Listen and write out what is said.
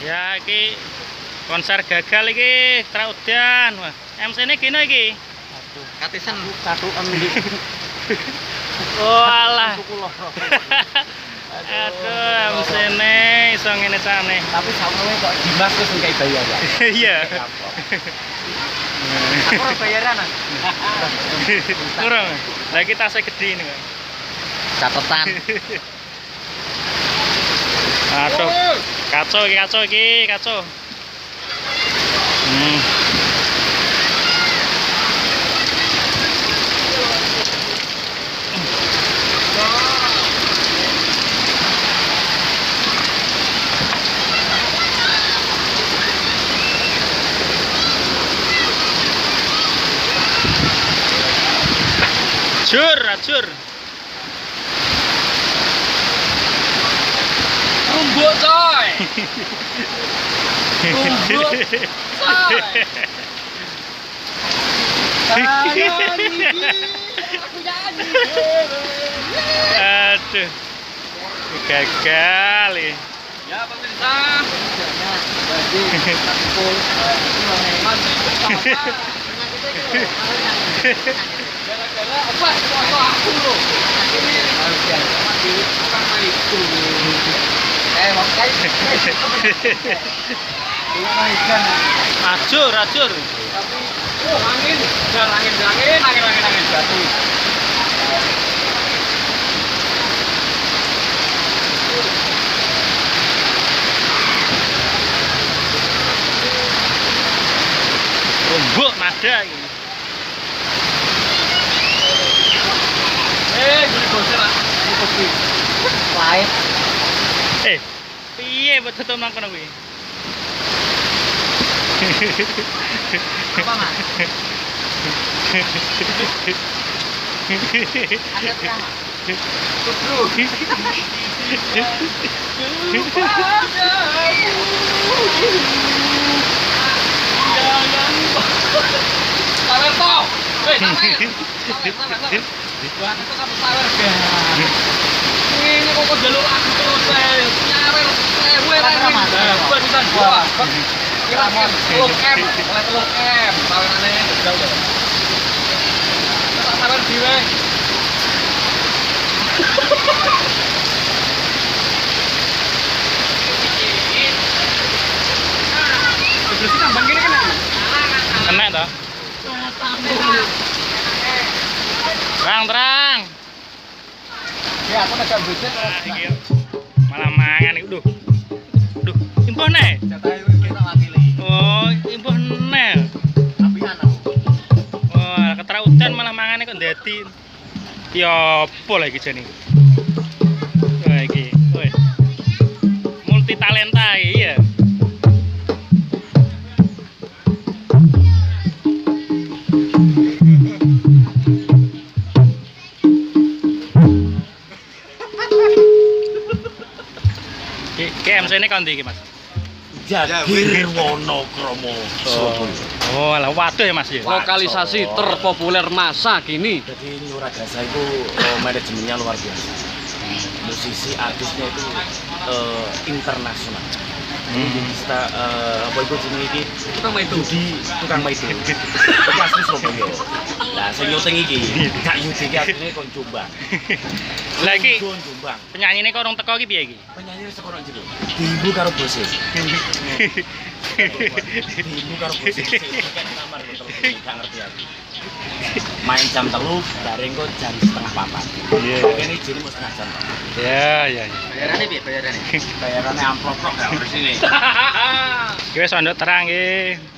Ya iki konser gagal iki Traudan. Wah, MC-ne kene iki. Katisan Satu endi. Walah. Aduh, MC-ne iso ngene cane. Tapi samuwe kok Dimas wis ngkai bayar ya. Iya. aku ora bayaran. Kurang. Lah iki tasnya gede ini, Pak. Catatan. Aduh. Kacau iki, kacau. Acur. Rumbuk coy. Rumbuk coy. Aduh. Gagal ya. Ya pemirsa. Gara-gara apa? Foto aku lho. Acur. Angin batu. Rumbuk nada ini. Gini boser ah. Lain. Piye buat tutup nang kono kuwi? Apa, Mas? Ada drama. Tubruk. Sawer toh. Sawer. Wah, itu kamu sawer ga. Ini kok jalur aku terus nyawer sewe ra. Buat kita dua. Kira-kira 3M, oleh 3M. Sawerane jauh. Tak sawer dhewe. Terus tambang gini kena. Kena toh? Terang. Ya, aku nek budget Iki malah mangan iki. Duh, impuh nih. jatahe wis kita wakili. Oh, impuh nih. Apian aku. Wah, ketraudan malah mangane kok ndadi. Ya apa lah iki jane. Wah iki, woi. Multi talenta iki ya. Ki MC-ne kon ndi iki, Mas? Jagir Wonokromo. Oh, lah waduh ya Mas ya. Lokalisasi terpopuler masa kini. Jadi Nyuragasa itu manajemennya luar biasa. Musisi artisnya itu internasional. Jadi kita apa itu jenenge iki Tukang maido. tukang maido. Itu asli Surabaya. Lah sing nyuting iki Kak Yudi iki asline kon Jombang. Lah iki Kon Jombang. penyanyine kok urung teko iki piye iki? Penyanyi saka kono jero. Diibu karo bose. Diibu karo bose. Kan kamar terus gak ngerti aku. Main jam 3, bareng kok jam 3:30. Iya. Ini jadi mau setengah jam. Ya. Bayarannya piye bayarannya? Bayarannya amplop kok gak harus ini. Iki wis ondok terang iki.